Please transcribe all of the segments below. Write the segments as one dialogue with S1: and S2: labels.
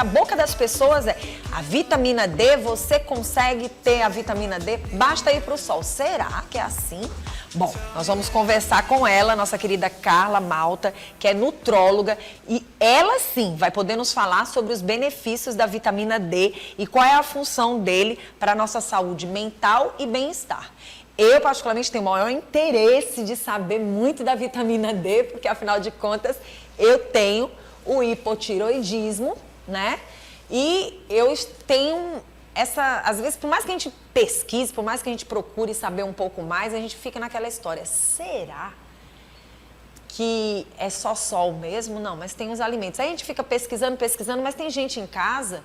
S1: A boca das pessoas é a vitamina D, você consegue ter a vitamina D, basta ir para o sol. Será que é assim? Bom, nós vamos conversar com ela, nossa querida Carla Malta, que é nutróloga, e ela sim vai poder nos falar sobre os benefícios da vitamina D e qual é a função dele para a nossa saúde mental e bem-estar. Eu, particularmente, tenho o maior interesse de saber muito da vitamina D, porque, afinal de contas, eu tenho o hipotiroidismo, né? E eu tenho essa... Às vezes, por mais que a gente pesquise, por mais que a gente procure saber um pouco mais, a gente fica naquela história. Será que é só sol mesmo? Não, mas tem os alimentos. Aí a gente fica pesquisando, mas tem gente em casa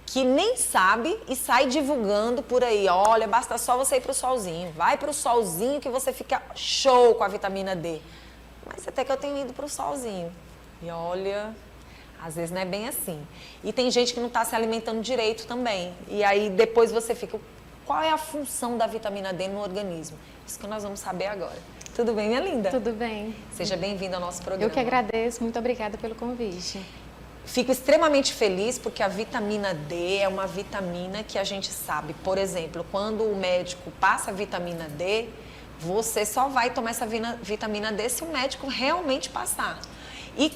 S1: que nem sabe e sai divulgando por aí. Olha, basta só você ir pro solzinho. Vai pro solzinho que você fica show com a vitamina D. Mas até que eu tenho ido pro solzinho. E olha... Às vezes não é bem assim. E tem gente que não está se alimentando direito também. E aí depois você fica, qual é a função da vitamina D no organismo? Isso que nós vamos saber agora. Tudo bem, minha linda?
S2: Tudo bem.
S1: Seja bem-vinda ao nosso programa.
S2: Eu que agradeço, muito obrigada pelo convite.
S1: Fico extremamente feliz porque a vitamina D é uma vitamina que a gente sabe. Por exemplo, quando o médico passa a vitamina D, você só vai tomar essa vitamina D se o médico realmente passar.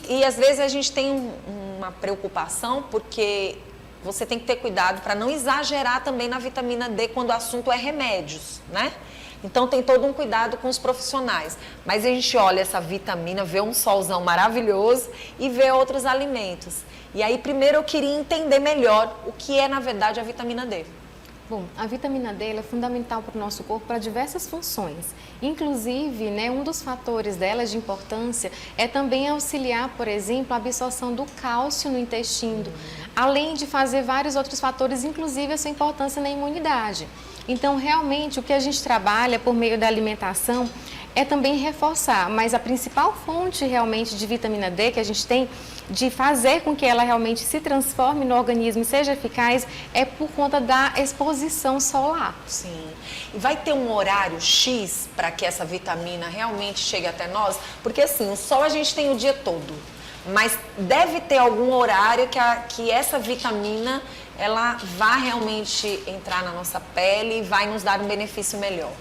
S1: E às vezes a gente tem uma preocupação porque você tem que ter cuidado para não exagerar também na vitamina D quando o assunto é remédios, né? Então tem todo um cuidado com os profissionais. Mas a gente olha essa vitamina, vê um solzão maravilhoso e vê outros alimentos. E aí primeiro eu queria entender melhor o que é na verdade a vitamina D.
S2: Bom, a vitamina D é fundamental para o nosso corpo para diversas funções. Inclusive, um dos fatores dela de importância é também auxiliar, por exemplo, a absorção do cálcio no intestino, além de fazer vários outros fatores, inclusive a sua importância na imunidade. Então, realmente, o que a gente trabalha por meio da alimentação é também reforçar, mas a principal fonte realmente de vitamina D que a gente tem de fazer com que ela realmente se transforme no organismo e seja eficaz é por conta da exposição solar.
S1: Sim. E vai ter um horário X para que essa vitamina realmente chegue até nós? Porque assim, o sol a gente tem o dia todo, mas deve ter algum horário que essa vitamina ela vai realmente entrar na nossa pele e vai nos dar um benefício melhor.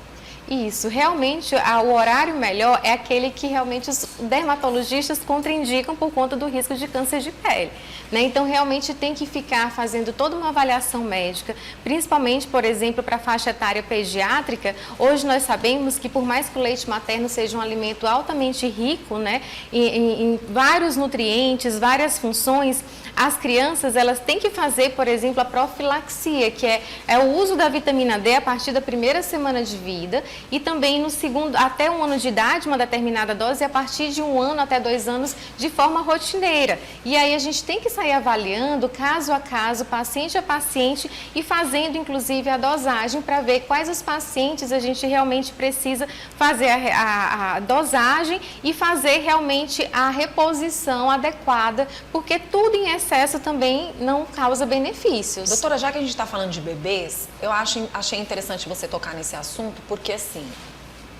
S2: Isso, realmente o horário melhor é aquele que realmente os dermatologistas contraindicam por conta do risco de câncer de pele, né? Então realmente tem que ficar fazendo toda uma avaliação médica, principalmente, por exemplo, para a faixa etária pediátrica. Hoje nós sabemos que por mais que o leite materno seja um alimento altamente rico, né, em vários nutrientes, várias funções, as crianças elas têm que fazer, por exemplo, a profilaxia, que é o uso da vitamina D a partir da primeira semana de vida e também no segundo, até 1 ano de idade, uma determinada dose, e a partir de 1 ano até 2 anos de forma rotineira. E aí a gente tem que sair avaliando caso a caso, paciente a paciente e fazendo inclusive a dosagem para ver quais os pacientes a gente realmente precisa fazer a dosagem e fazer realmente a reposição adequada, porque tudo em excesso também não causa benefícios.
S1: Doutora, já que a gente está falando de bebês, eu achei interessante você tocar nesse assunto, porque assim,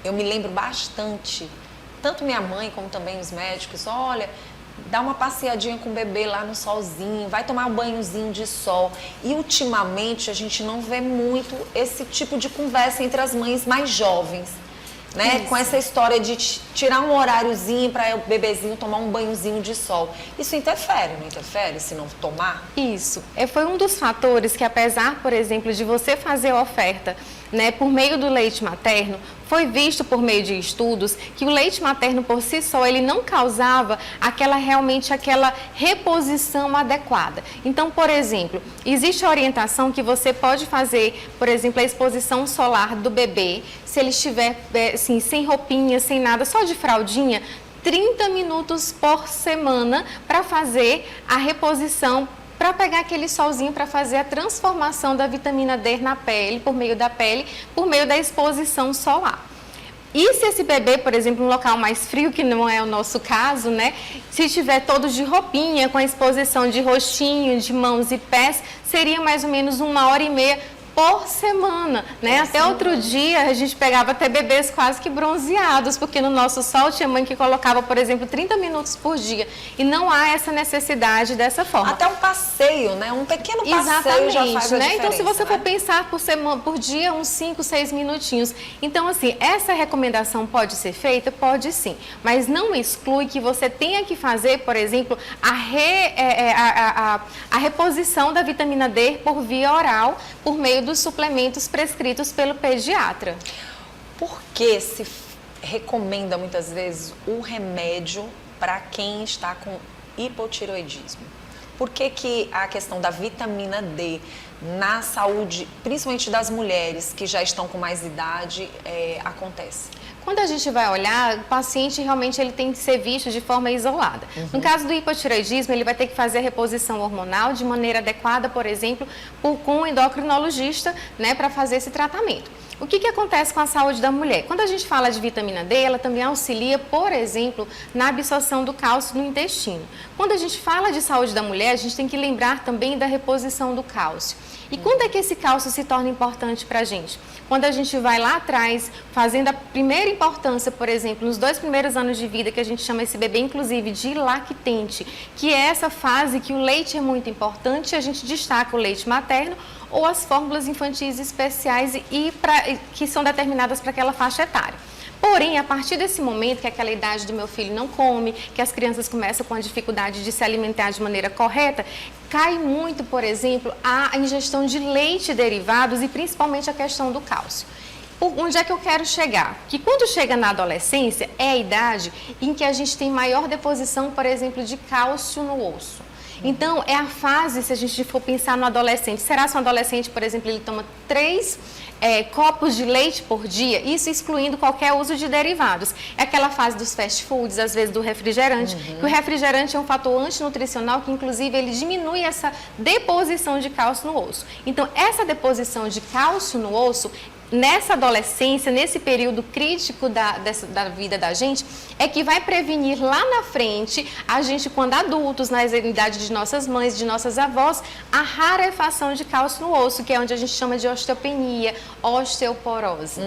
S1: eu me lembro bastante, tanto minha mãe como também os médicos, olha, dá uma passeadinha com o bebê lá no solzinho, vai tomar um banhozinho de sol. E ultimamente a gente não vê muito esse tipo de conversa entre as mães mais jovens, né?
S2: Isso.
S1: Com essa história de tirar um horáriozinho para o bebezinho tomar um banhozinho de sol. Isso interfere, não interfere se não tomar?
S2: Isso. Foi um dos fatores que, apesar, por exemplo, de você fazer a oferta, né, por meio do leite materno, foi visto por meio de estudos que o leite materno por si só, ele não causava realmente aquela reposição adequada. Então, por exemplo, existe a orientação que você pode fazer, por exemplo, a exposição solar do bebê, se ele estiver assim, sem roupinha, sem nada, só de fraldinha, 30 minutos por semana para fazer a reposição, para pegar aquele solzinho para fazer a transformação da vitamina D na pele, por meio da exposição solar. E se esse bebê, por exemplo, em um local mais frio, que não é o nosso caso, né? Se estiver todo de roupinha, com a exposição de rostinho, de mãos e pés, seria mais ou menos 1h30 por semana, né? Até outro dia a gente pegava até bebês quase que bronzeados, porque no nosso sol tinha mãe que colocava, por exemplo, 30 minutos por dia. E não há essa necessidade dessa forma.
S1: Até um passeio, né? Um pequeno passeio
S2: Exatamente,
S1: já faz a
S2: né?
S1: diferença,
S2: Então, se você
S1: né?
S2: for pensar por dia, uns 5, 6 minutinhos. Então, assim, essa recomendação pode ser feita? Pode sim. Mas não exclui que você tenha que fazer, por exemplo, a reposição da vitamina D por via oral, por meio dos suplementos prescritos pelo pediatra.
S1: Por que se recomenda muitas vezes o remédio para quem está com hipotireoidismo? Por que a questão da vitamina D na saúde, principalmente das mulheres que já estão com mais idade, acontece?
S2: Quando a gente vai olhar, o paciente realmente ele tem que ser visto de forma isolada. No caso do hipotireoidismo, ele vai ter que fazer a reposição hormonal de maneira adequada, por exemplo, com um endocrinologista, né, para fazer esse tratamento. O que acontece com a saúde da mulher? Quando a gente fala de vitamina D, ela também auxilia, por exemplo, na absorção do cálcio no intestino. Quando a gente fala de saúde da mulher, a gente tem que lembrar também da reposição do cálcio. E quando é que esse cálcio se torna importante para a gente? Quando a gente vai lá atrás, fazendo a primeira importância, por exemplo, nos 2 primeiros anos de vida, que a gente chama esse bebê, inclusive, de lactente, que é essa fase que o leite é muito importante, a gente destaca o leite materno ou as fórmulas infantis especiais que são determinadas para aquela faixa etária. Porém, a partir desse momento que aquela idade do meu filho não come, que as crianças começam com a dificuldade de se alimentar de maneira correta, cai muito, por exemplo, a ingestão de leite e derivados e principalmente a questão do cálcio. Onde é que eu quero chegar? Que quando chega na adolescência, é a idade em que a gente tem maior deposição, por exemplo, de cálcio no osso. Então, é a fase, se a gente for pensar no adolescente, será que um adolescente, por exemplo, ele toma 3 copos de leite por dia, isso excluindo qualquer uso de derivados. É aquela fase dos fast foods, às vezes do refrigerante, que o refrigerante é um fator antinutricional que, inclusive, ele diminui essa deposição de cálcio no osso. Então, essa deposição de cálcio no osso, nessa adolescência, nesse período crítico da vida da gente, é que vai prevenir lá na frente, a gente quando adultos, na idade de nossas mães, de nossas avós, a rarefação de cálcio no osso, que é onde a gente chama de osteopenia, osteoporose.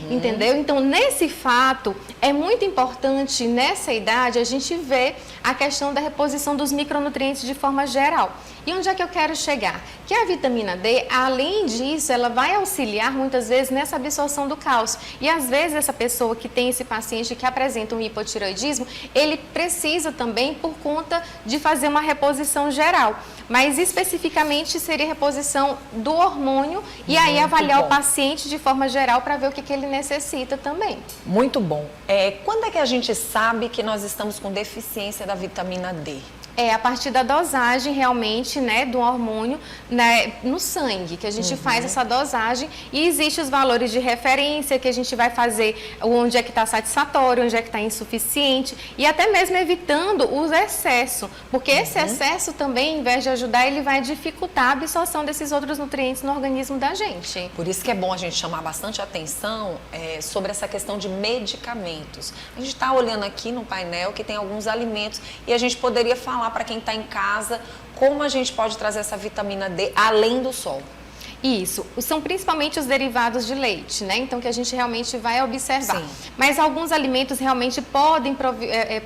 S2: Entendeu? Então, nesse fato, é muito importante, nessa idade, a gente ver a questão da reposição dos micronutrientes de forma geral. E onde é que eu quero chegar? Que a vitamina D, além disso, ela vai auxiliar muitas vezes nessa absorção do cálcio. E às vezes essa pessoa que tem esse paciente que apresenta um hipotireoidismo, ele precisa também por conta de fazer uma reposição geral. Mas especificamente seria reposição do hormônio e aí avaliar o paciente de forma geral para ver o que ele necessita também.
S1: Muito bom. Quando é que a gente sabe que nós estamos com deficiência da vitamina D?
S2: A partir da dosagem realmente, né, do hormônio, né, no sangue, que a gente faz essa dosagem e existem os valores de referência que a gente vai fazer, onde é que está satisfatório, onde é que está insuficiente e até mesmo evitando o excesso, porque esse excesso também, em vez de ajudar, ele vai dificultar a absorção desses outros nutrientes no organismo da gente.
S1: Por isso que é bom a gente chamar bastante atenção sobre essa questão de medicamentos. A gente está olhando aqui no painel que tem alguns alimentos e a gente poderia falar para quem está em casa como a gente pode trazer essa vitamina D além do sol.
S2: Isso, são principalmente os derivados de leite, né? Então, que a gente realmente vai observar.
S1: Sim.
S2: Mas alguns alimentos realmente podem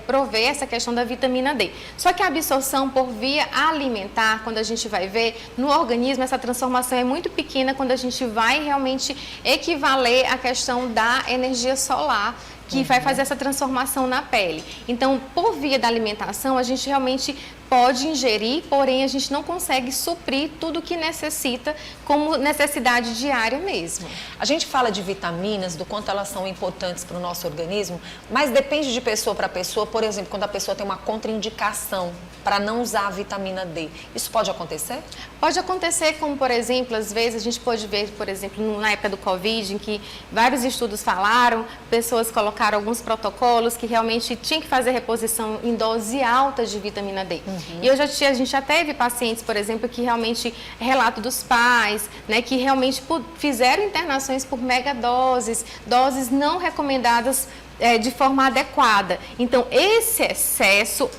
S2: prover essa questão da vitamina D. Só que a absorção por via alimentar, quando a gente vai ver no organismo, essa transformação é muito pequena quando a gente vai realmente equivaler à questão da energia solar, que vai fazer essa transformação na pele. Então, por via da alimentação, a gente realmente pode ingerir, porém a gente não consegue suprir tudo que necessita como necessidade diária mesmo.
S1: A gente fala de vitaminas, do quanto elas são importantes para o nosso organismo, mas depende de pessoa para pessoa. Por exemplo, quando a pessoa tem uma contraindicação para não usar a vitamina D, isso pode acontecer?
S2: Pode acontecer, como por exemplo, às vezes a gente pode ver, por exemplo, na época do Covid, em que vários estudos falaram, pessoas colocaram alguns protocolos que realmente tinha que fazer reposição em dose alta de vitamina D. E a gente já teve pacientes, por exemplo, que realmente, relato dos pais, né, que realmente fizeram internações por megadoses, doses não recomendadas de forma adequada. Então, esse excesso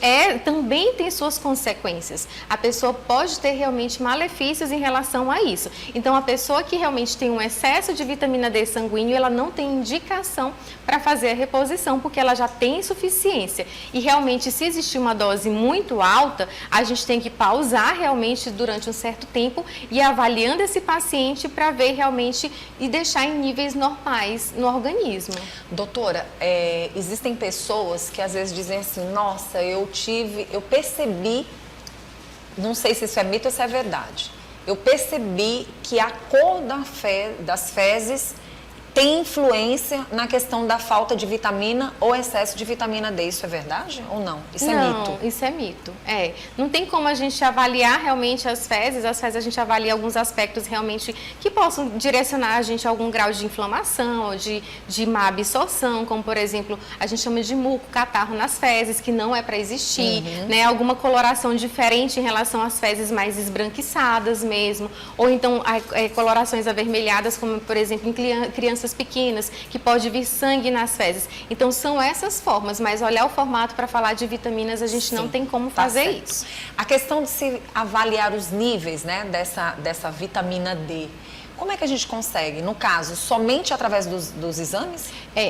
S2: também tem suas consequências. A pessoa pode ter realmente malefícios em relação a isso. Então, a pessoa que realmente tem um excesso de vitamina D sanguíneo, ela não tem indicação para fazer a reposição, porque ela já tem insuficiência. E realmente, se existir uma dose muito alta, a gente tem que pausar realmente durante um certo tempo e avaliando esse paciente para ver realmente e deixar em níveis normais no organismo.
S1: Doutora, existem pessoas que às vezes dizem assim, nossa, eu percebi, não sei se isso é mito ou se é verdade, eu percebi que a cor das fezes tem influência na questão da falta de vitamina ou excesso de vitamina D. Isso é verdade ou não? Isso é mito?
S2: Não, isso é mito. Não tem como a gente avaliar realmente as fezes. As fezes a gente avalia alguns aspectos realmente que possam direcionar a gente a algum grau de inflamação ou de má absorção, como por exemplo, a gente chama de muco, catarro nas fezes, que não é para existir, né? Alguma coloração diferente em relação às fezes mais esbranquiçadas mesmo, ou então colorações avermelhadas, como por exemplo em crianças pequenas, que pode vir sangue nas fezes. Então, são essas formas, mas olhar o formato para falar de vitaminas, a gente não tem como fazer isso.
S1: A questão de se avaliar os níveis, né, dessa vitamina D, como é que a gente consegue? No caso, somente através dos exames?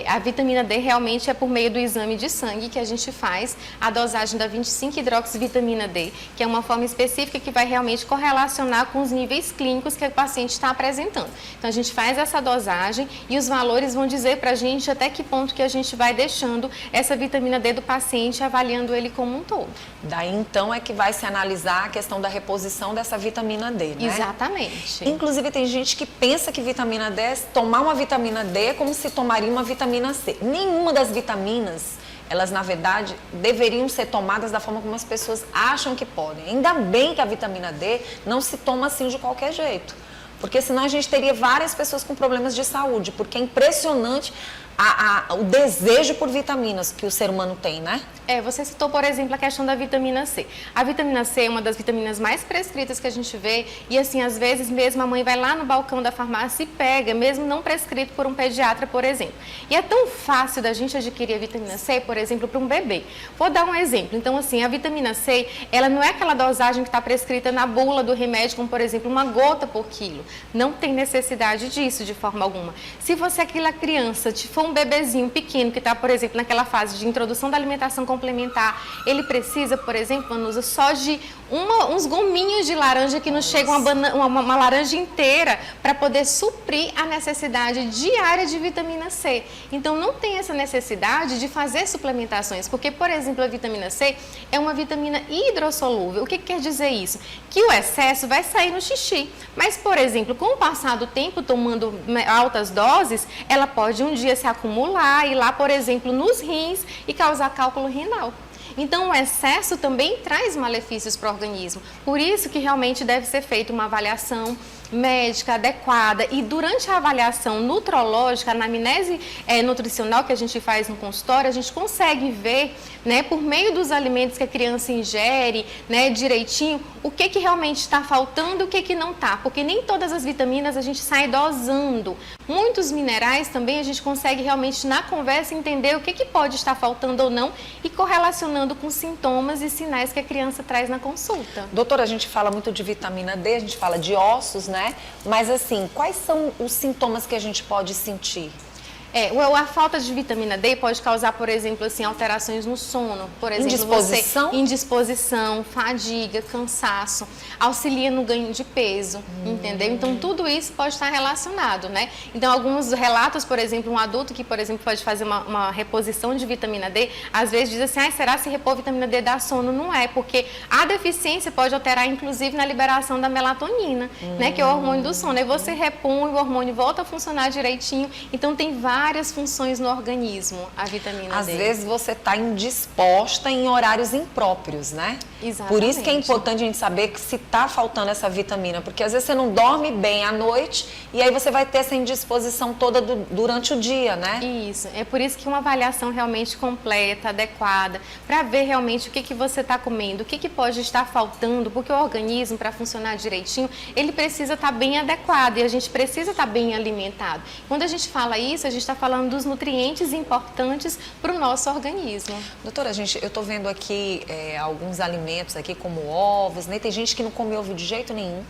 S2: A vitamina D realmente é por meio do exame de sangue que a gente faz a dosagem da 25-hidroxivitamina D, que é uma forma específica que vai realmente correlacionar com os níveis clínicos que o paciente está apresentando. Então, a gente faz essa dosagem e os valores vão dizer para a gente até que ponto que a gente vai deixando essa vitamina D do paciente, avaliando ele como um todo.
S1: Daí, então, é que vai se analisar a questão da reposição dessa vitamina D, né?
S2: Exatamente.
S1: Inclusive, tem gente que pensa que vitamina D, tomar uma vitamina D é como se tomaria uma vitamina C. Nenhuma das vitaminas, elas na verdade deveriam ser tomadas da forma como as pessoas acham que podem. Ainda bem que a vitamina D não se toma assim de qualquer jeito, porque senão a gente teria várias pessoas com problemas de saúde, porque é impressionante o desejo por vitaminas que o ser humano tem, né?
S2: Você citou, por exemplo, a questão da vitamina C. A vitamina C é uma das vitaminas mais prescritas que a gente vê e, assim, às vezes mesmo a mãe vai lá no balcão da farmácia e pega, mesmo não prescrito por um pediatra, por exemplo. E é tão fácil da gente adquirir a vitamina C, por exemplo, para um bebê. Vou dar um exemplo. Então, assim, a vitamina C, ela não é aquela dosagem que está prescrita na bula do remédio, como, por exemplo, uma gota por quilo. Não tem necessidade disso de forma alguma. Se você, aquela criança, for um bebezinho pequeno que está, por exemplo, naquela fase de introdução da alimentação complementar, ele precisa, por exemplo, Vanusa, só de uns gominhos de laranja que nos chega uma laranja inteira para poder suprir a necessidade diária de vitamina C. Então, não tem essa necessidade de fazer suplementações, porque, por exemplo, a vitamina C é uma vitamina hidrossolúvel. O que quer dizer isso? Que o excesso vai sair no xixi. Mas, por exemplo, com o passar do tempo, tomando altas doses, ela pode um dia se acumular e lá, por exemplo, nos rins e causar cálculo renal. Então, o excesso também traz malefícios para o organismo. Por isso que realmente deve ser feita uma avaliação médica adequada e durante a avaliação nutrológica, a anamnese nutricional que a gente faz no consultório, a gente consegue ver, né, por meio dos alimentos que a criança ingere, né, direitinho, o que realmente está faltando e o que não está, porque nem todas as vitaminas a gente sai dosando. Muitos minerais também a gente consegue realmente na conversa entender o que pode estar faltando ou não e correlacionando com sintomas e sinais que a criança traz na consulta.
S1: Doutora, a gente fala muito de vitamina D, a gente fala de ossos, né? Mas assim, quais são os sintomas que a gente pode sentir?
S2: A falta de vitamina D pode causar, por exemplo, assim, alterações no sono. Por exemplo, indisposição, fadiga, cansaço, auxilia no ganho de peso, entendeu? Então, tudo isso pode estar relacionado, né? Então, alguns relatos, por exemplo, um adulto que, por exemplo, pode fazer uma reposição de vitamina D, às vezes diz assim, será se repor vitamina D dá sono? Não é, porque a deficiência pode alterar, inclusive, na liberação da melatonina, né? Que é o hormônio do sono. Aí você repõe, o hormônio volta a funcionar direitinho. Então, tem várias funções no organismo, a vitamina D.
S1: Às vezes você está indisposta em horários impróprios, né? Por isso que é
S2: Exatamente.
S1: importante a gente saber que se está faltando essa vitamina, porque às vezes você não dorme bem à noite e aí você vai ter essa indisposição toda durante o dia, né?
S2: Isso, é por isso que uma avaliação realmente completa, adequada, para ver realmente o que você está comendo, o que pode estar faltando, porque o organismo, para funcionar direitinho, ele precisa estar bem adequado e a gente precisa estar bem alimentado. Quando a gente fala isso, a gente está falando dos nutrientes importantes para o nosso organismo.
S1: Doutora, eu estou vendo aqui alguns alimentos aqui, como ovos, né? Tem gente que não come ovo de jeito nenhum.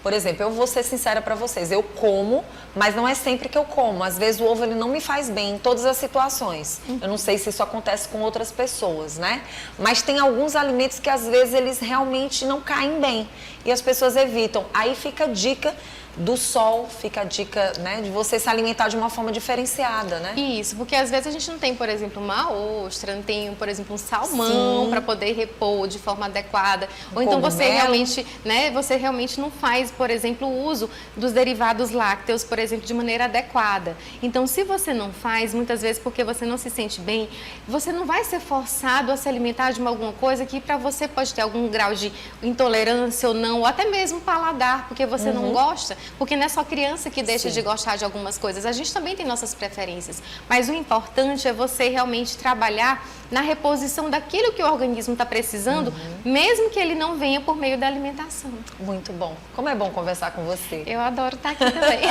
S1: Por exemplo, eu vou ser sincera para vocês, eu como, mas não é sempre que eu como. Às vezes o ovo ele não me faz bem em todas as situações. Eu não sei se isso acontece com outras pessoas, né? Mas tem alguns alimentos que às vezes eles realmente não caem bem e as pessoas evitam. Aí fica a dica do sol, fica a dica, né, de você se alimentar de uma forma diferenciada, né?
S2: Isso, porque às vezes a gente não tem, por exemplo, uma ostra, não tem, por exemplo, um salmão para poder repor de forma adequada. Ou então você realmente, né, você realmente não faz, por exemplo, o uso dos derivados lácteos, por exemplo, de maneira adequada. Então, se você não faz, muitas vezes porque você não se sente bem, você não vai ser forçado a se alimentar de alguma coisa que para você pode ter algum grau de intolerância ou não, ou até mesmo paladar, porque você não gosta. Porque não é só criança que deixa de gostar de algumas coisas, a gente também tem nossas preferências. Mas o importante é você realmente trabalhar na reposição daquilo que o organismo está precisando, mesmo que ele não venha por meio da alimentação.
S1: Muito bom. Como é bom conversar com você.
S2: Eu adoro estar aqui também.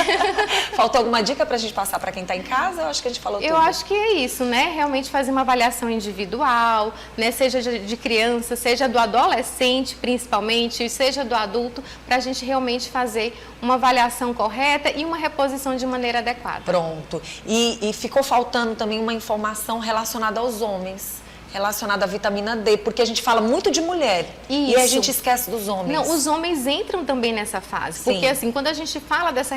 S1: Faltou alguma dica para a gente passar para quem está em casa? Eu acho que a gente falou tudo.
S2: Eu acho que é isso, né? Realmente fazer uma avaliação individual, né? Seja de criança, seja do adolescente, principalmente, seja do adulto, para a gente realmente fazer uma avaliação correta e uma reposição de maneira adequada.
S1: Pronto. E ficou faltando também uma informação relacionada aos homens, relacionada à vitamina D, porque a gente fala muito de mulher e a gente esquece dos homens.
S2: Não, os homens entram também nessa fase, porque assim, quando a gente fala dessa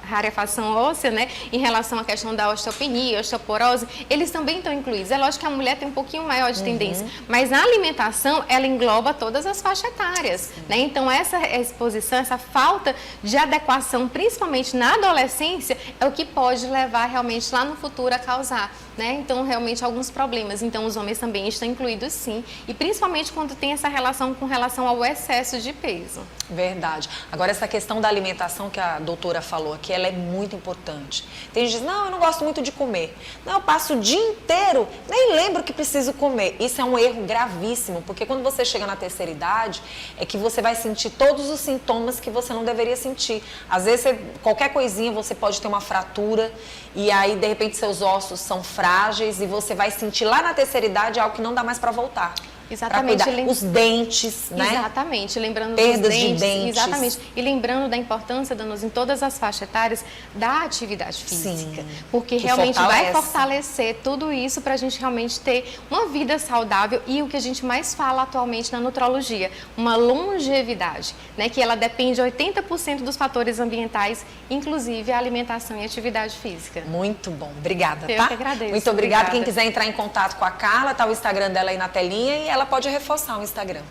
S2: rarefação óssea, né, em relação à questão da osteopenia, osteoporose, eles também estão incluídos. É lógico que a mulher tem um pouquinho maior de tendência, mas a alimentação, ela engloba todas as faixas etárias, né? Então essa exposição, essa falta de adequação, principalmente na adolescência, é o que pode levar realmente lá no futuro a causar, né? Então realmente alguns problemas. Então os homens também estão incluídos sim, e principalmente quando tem essa relação com relação ao excesso de peso.
S1: Verdade. Agora essa questão da alimentação que a doutora falou aqui, ela é muito importante. Tem gente que diz, não, eu não gosto muito de comer. Não, eu passo o dia inteiro, nem lembro que preciso comer. Isso é um erro gravíssimo, porque quando você chega na terceira idade, é que você vai sentir todos os sintomas que você não deveria sentir. Às vezes, qualquer coisinha, você pode ter uma fratura, e aí, de repente, seus ossos são frágeis, e você vai sentir lá na terceira idade algo que não dá mais para voltar.
S2: Exatamente.
S1: Os dentes, né?
S2: Exatamente, lembrando
S1: perdas
S2: dos dentes,
S1: de dentes.
S2: Exatamente. E lembrando da importância, Danusa, em todas as faixas etárias, da atividade física.
S1: Sim,
S2: porque realmente vai fortalecer tudo isso para a gente realmente ter uma vida saudável e o que a gente mais fala atualmente na nutrologia, uma longevidade, né? Que ela depende de 80% dos fatores ambientais, inclusive a alimentação e a atividade física.
S1: Muito bom. Obrigada,
S2: Eu
S1: tá?
S2: que agradeço.
S1: Muito obrigada.
S2: Obrigada.
S1: Quem quiser entrar em contato com a Carla, tá o Instagram dela aí na telinha e ela pode reforçar o Instagram.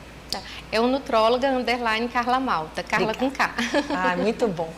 S2: É o nutróloga _ Carla Malta, Carla com K.
S1: Ah, muito bom.